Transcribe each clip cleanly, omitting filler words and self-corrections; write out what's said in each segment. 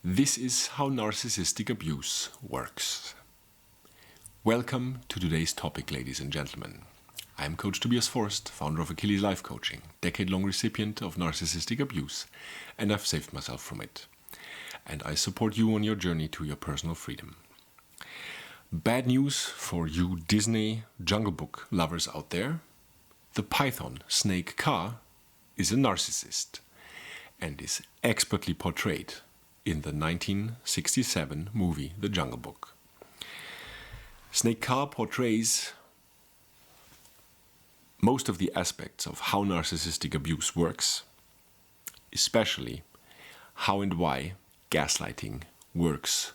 This is how narcissistic abuse works. Welcome to today's topic, ladies and gentlemen. I am Coach Tobias Forst, founder of Achilles Life Coaching, decade-long recipient of narcissistic abuse, and I've saved myself from it. And I support you on your journey to your personal freedom. Bad news for you Disney Jungle Book lovers out there. The python snake KAA is a narcissist and is expertly portrayed in the 1967 movie The Jungle Book. Snake KAA portrays most of the aspects of how narcissistic abuse works, especially how and why gaslighting works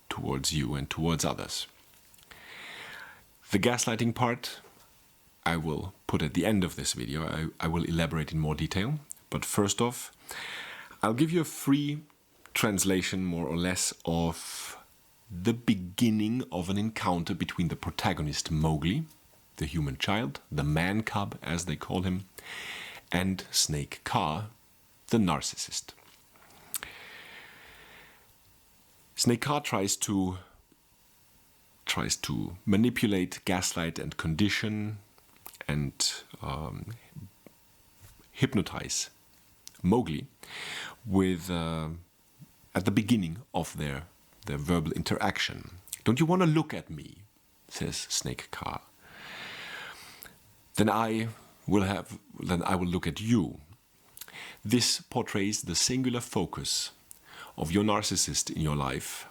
towards you and towards others. The gaslighting part I will put at the end of this video. I will elaborate in more detail, but first off, I'll give you a free translation, more or less, of the beginning of an encounter between the protagonist Mowgli, the human child, the man cub as they call him, and Snake KAA, the narcissist. Snake KAA tries to manipulate, gaslight, and condition and hypnotize Mowgli with at the beginning of their verbal interaction. "Don't you want to look at me?" says Snake KAA. Then I will look at you. This portrays the singular focus of your narcissist in your life,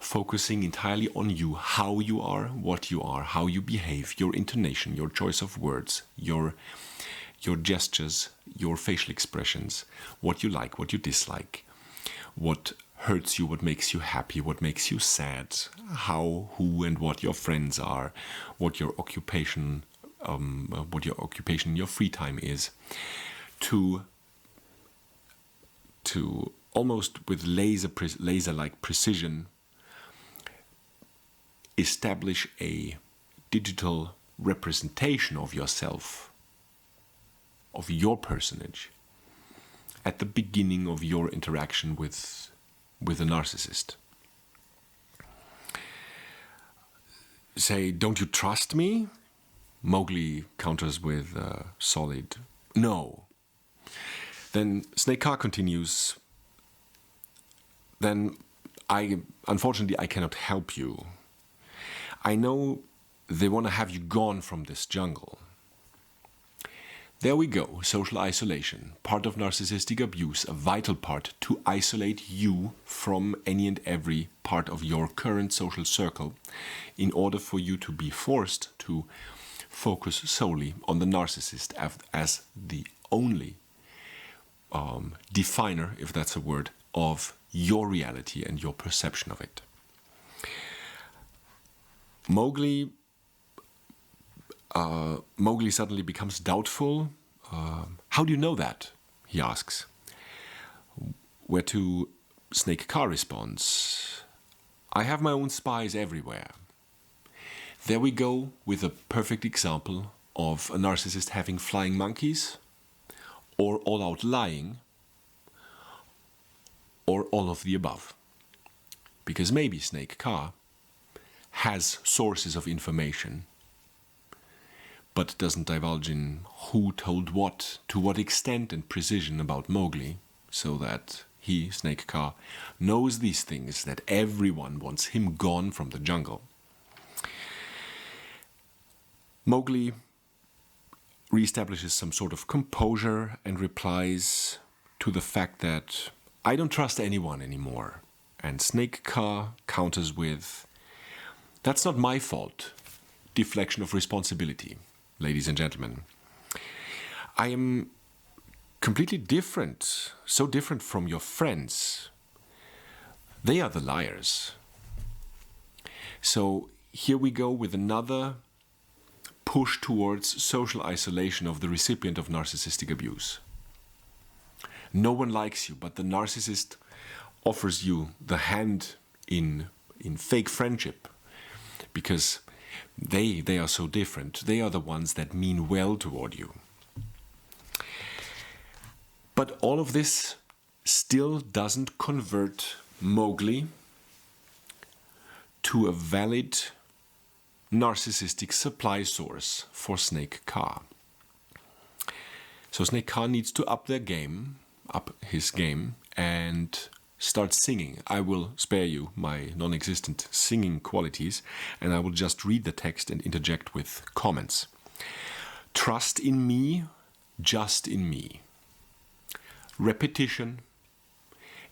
focusing entirely on you, how you are, what you are, how you behave, your intonation, your choice of words, your gestures, your facial expressions, what you like, what you dislike, what hurts you, what makes you happy, what makes you sad, how, who, and what your friends are, what your occupation in your free time is, to almost with laser-like precision establish a digital representation of yourself, of your personage, at the beginning of your interaction with a narcissist. Say, "Don't you trust me?" Mowgli counters with solid "No." Then Snake KAA continues, "Then unfortunately I cannot help you. I know they want to have you gone from this jungle." There we go, social isolation, part of narcissistic abuse, a vital part to isolate you from any and every part of your current social circle in order for you to be forced to focus solely on the narcissist as the only definer, if that's a word, of your reality and your perception of it. Mowgli suddenly becomes doubtful. "How do you know that?" he asks. Whereto Snake KAA responds, "I have my own spies everywhere." There we go with a perfect example of a narcissist having flying monkeys, or all-out lying, or all of the above. Because maybe Snake KAA has sources of information, but doesn't divulge in who told what, to what extent and precision about Mowgli, so that he, Snake KAA, knows these things, that everyone wants him gone from the jungle. Mowgli reestablishes some sort of composure and replies to the fact that "I don't trust anyone anymore." And Snake KAA counters with, "That's not my fault." Deflection of responsibility. Ladies and gentlemen, I am completely different, so different from your friends. They are the liars. So here we go with another push towards social isolation of the recipient of narcissistic abuse. No one likes you, but the narcissist offers you the hand in fake friendship because they are so different. They are the ones that mean well toward you. But all of this still doesn't convert Mowgli to a valid narcissistic supply source for Snake KAA. So Snake KAA needs to up his game, and start singing. I will spare you my non-existent singing qualities, and I will just read the text and interject with comments. Trust in me, just in me. Repetition.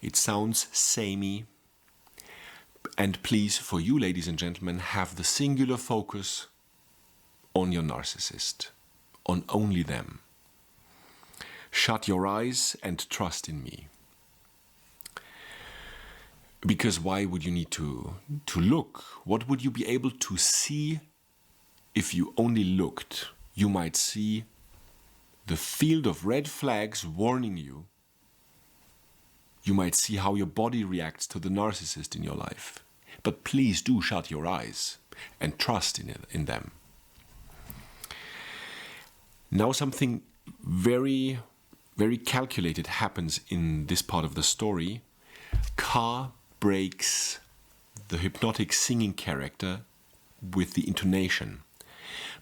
It sounds samey. And please, for you ladies and gentlemen, have the singular focus on your narcissist, on only them. Shut your eyes and trust in me. Because why would you need to look? What would you be able to see if you only looked? You might see the field of red flags warning you. You might see how your body reacts to the narcissist in your life. But please do shut your eyes and trust in them. Now something very, very calculated happens in this part of the story. KAA breaks the hypnotic singing character with the intonation,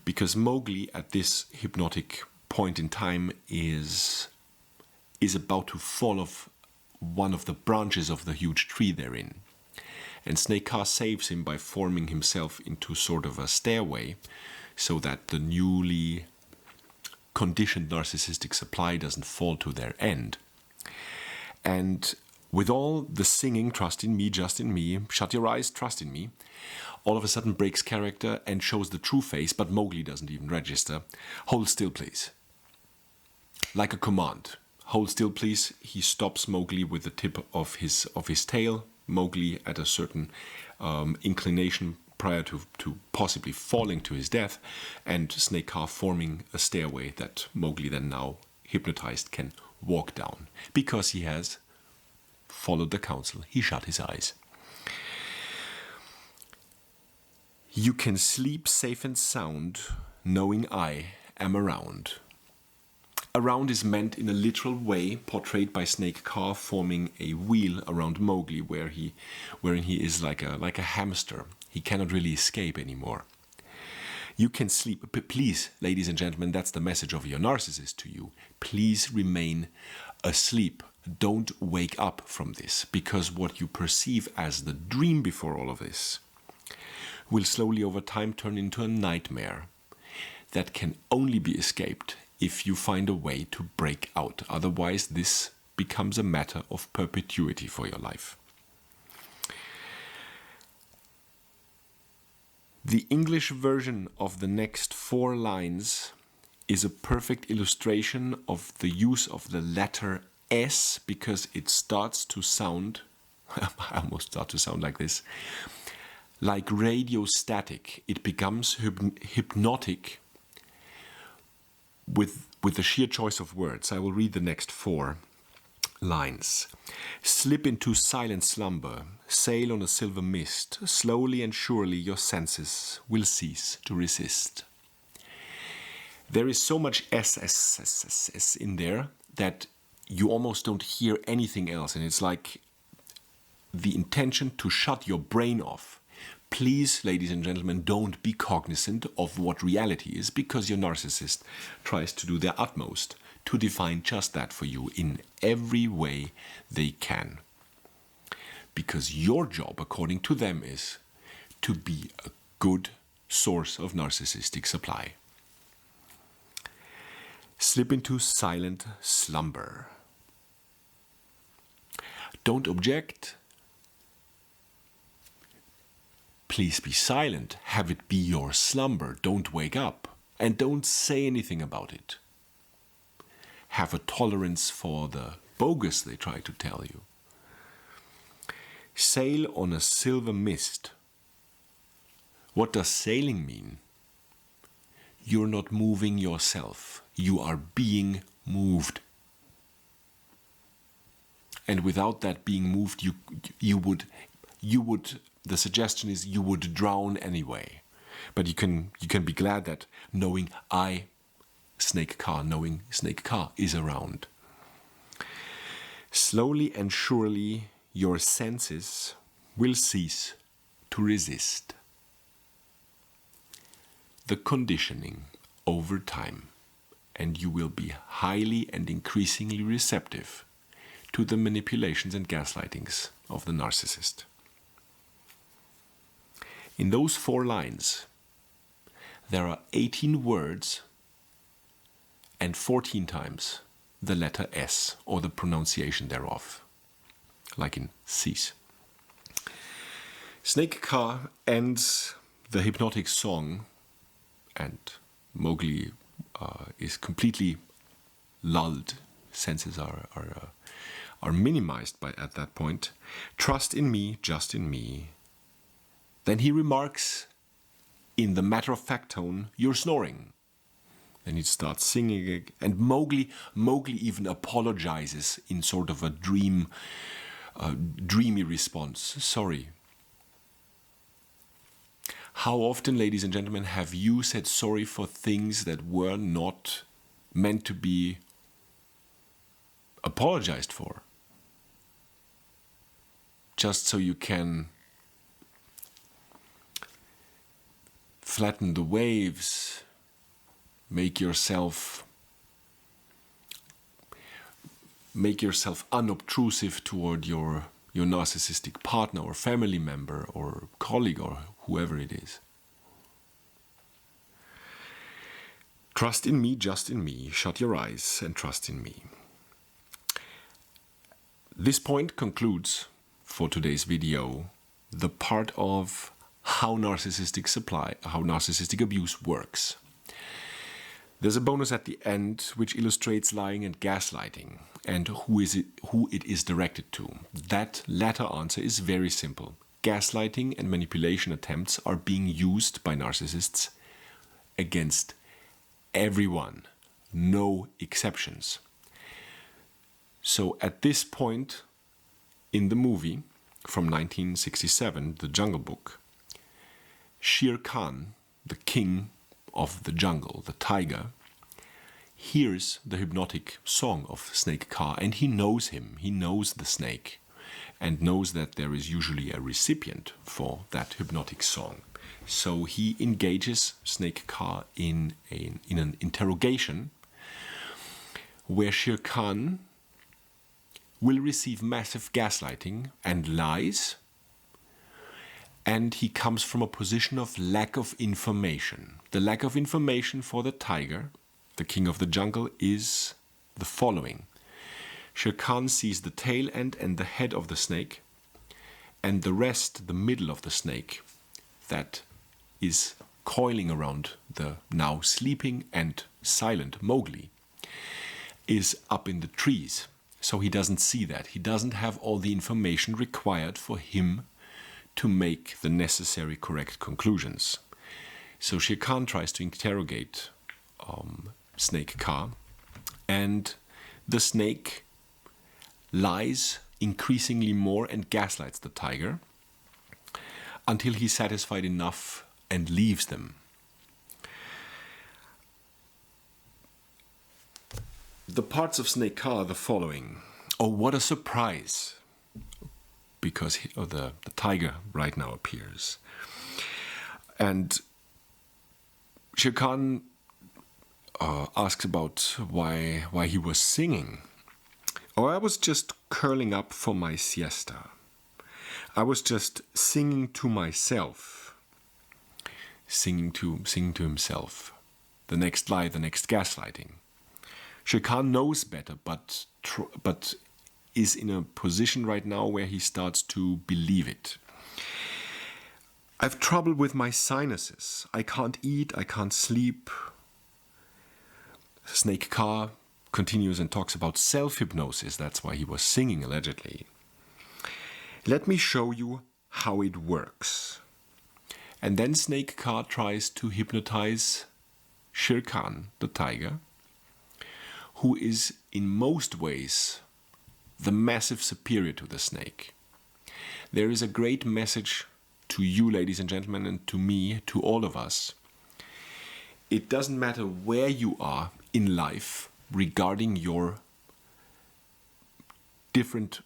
because Mowgli at this hypnotic point in time is about to fall off one of the branches of the huge tree they're in. And Snake KAA saves him by forming himself into sort of a stairway so that the newly conditioned narcissistic supply doesn't fall to their end. And with all the singing, trust in me, just in me, shut your eyes, trust in me, all of a sudden breaks character and shows the true face, but Mowgli doesn't even register. Hold still, please. Like a command. Hold still, please. He stops Mowgli with the tip of his tail. Mowgli at a certain inclination prior to possibly falling to his death, and Snake KAA forming a stairway that Mowgli then, now hypnotized, can walk down. Because he has followed the counsel, he shut his eyes. You can sleep safe and sound, knowing I am around. Around is meant in a literal way, portrayed by Snake KAA forming a wheel around Mowgli, wherein he is like a hamster. He cannot really escape anymore. You can sleep. Please, ladies and gentlemen, that's the message of your narcissist to you. Please remain asleep. Don't wake up from this, because what you perceive as the dream before all of this will slowly over time turn into a nightmare that can only be escaped if you find a way to break out. Otherwise, this becomes a matter of perpetuity for your life. The English version of the next 4 lines is a perfect illustration of the use of the letter S, because it starts to sound, I almost start to sound like this, like radio static. It becomes hypnotic with the sheer choice of words. I will read the next 4 lines. Slip into silent slumber, sail on a silver mist, slowly and surely your senses will cease to resist. There is so much S in there that you almost don't hear anything else, and it's like the intention to shut your brain off. Please, ladies and gentlemen, don't be cognizant of what reality is, because your narcissist tries to do their utmost to define just that for you in every way they can. Because your job, according to them, is to be a good source of narcissistic supply. Slip into silent slumber. Don't object. Please be silent. Have it be your slumber. Don't wake up. And don't say anything about it. Have a tolerance for the bogus they try to tell you. Sail on a silver mist. What does sailing mean? You're not moving yourself. You are being moved. And without that being moved, you would, the suggestion is you would drown anyway. But you can be glad that knowing Snake KAA is around. Slowly and surely your senses will cease to resist. The conditioning over time, and you will be highly and increasingly receptive to the manipulations and gaslightings of the narcissist. In those 4 lines, there are 18 words and 14 times the letter S or the pronunciation thereof, like in cease. Snake Khan ends the hypnotic song, and Mowgli is completely lulled. Senses are minimized at that point. Trust in me, just in me. Then he remarks in the matter-of-fact tone, "You're snoring." Then he starts singing, and Mowgli even apologizes in sort of a dreamy response. Sorry. How often, ladies and gentlemen, have you said sorry for things that were not meant to be apologized for? Just so you can flatten the waves, make yourself unobtrusive toward your narcissistic partner or family member or colleague or whoever it is. Trust in me, just in me. Shut your eyes and trust in me. This point concludes, for today's video, the part of how narcissistic abuse works. There's a bonus at the end which illustrates lying and gaslighting and who it is directed to. That latter answer is very simple. Gaslighting and manipulation attempts are being used by narcissists against everyone, no exceptions. So at this point in the movie from 1967, The Jungle Book, Shere Khan, the king of the jungle, the tiger, hears the hypnotic song of Snake Khan, and he knows him, he knows the snake, and knows that there is usually a recipient for that hypnotic song. So he engages Snake Khan in an interrogation where Shere Khan will receive massive gaslighting and lies, and he comes from a position of lack of information. The lack of information for the tiger, the king of the jungle, is the following. Shere Khan sees the tail end and the head of the snake, and the rest, the middle of the snake, that is coiling around the now sleeping and silent Mowgli, is up in the trees. So he doesn't see that. He doesn't have all the information required for him to make the necessary correct conclusions. So Shere Khan tries to interrogate Snake Khan, and the snake lies increasingly more and gaslights the tiger until he's satisfied enough and leaves them. The parts of Snake Khan are the following. Oh, what a surprise! Because the tiger right now appears. And Shere Khan asks about why he was singing. Oh, I was just curling up for my siesta. I was just singing to myself. Singing to himself. The next lie, the next gaslighting. Shere Khan knows better, but is in a position right now where he starts to believe it. I've trouble with my sinuses. I can't eat, I can't sleep. Snake Khan continues and talks about self-hypnosis. That's why he was singing, allegedly. Let me show you how it works. And then Snake Khan tries to hypnotize Shere Khan, the tiger, who is in most ways the massive superior to the snake. There is a great message to you, ladies and gentlemen, and to me, to all of us. It doesn't matter where you are in life regarding your different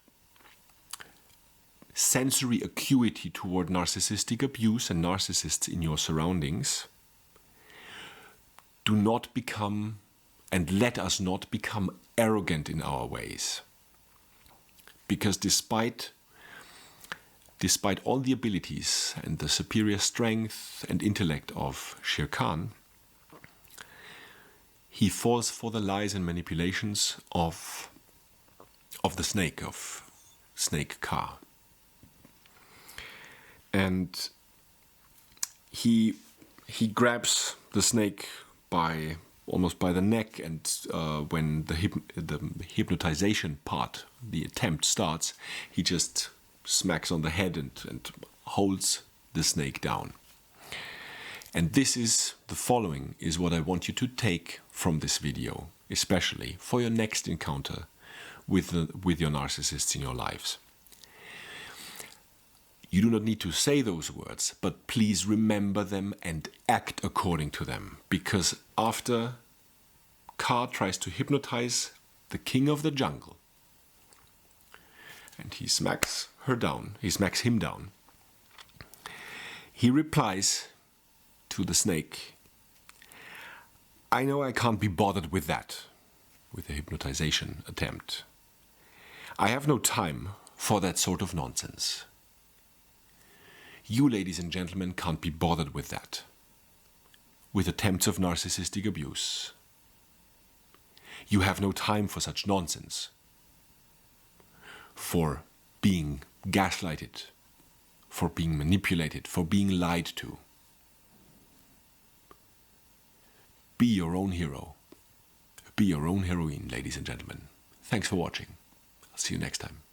sensory acuity toward narcissistic abuse and narcissists in your surroundings, do not become, and let us not become, arrogant in our ways. Because despite all the abilities and the superior strength and intellect of Shere Khan, he falls for the lies and manipulations of the snake, of Snake KAA. And he grabs the snake almost by the neck, and when the hypnotization part, the attempt starts, he just smacks on the head and holds the snake down. And the following is what I want you to take from this video, especially for your next encounter with your narcissists in your lives. You do not need to say those words, but please remember them and act according to them. Because after KAA tries to hypnotize the king of the jungle, and he smacks him down, he replies to the snake, "I know I can't be bothered with that," with the hypnotization attempt. "I have no time for that sort of nonsense. You, ladies and gentlemen, can't be bothered with that, with attempts of narcissistic abuse. You have no time for such nonsense, for being gaslighted, for being manipulated, for being lied to. Be your own hero. Be your own heroine, ladies and gentlemen. Thanks for watching. I'll see you next time."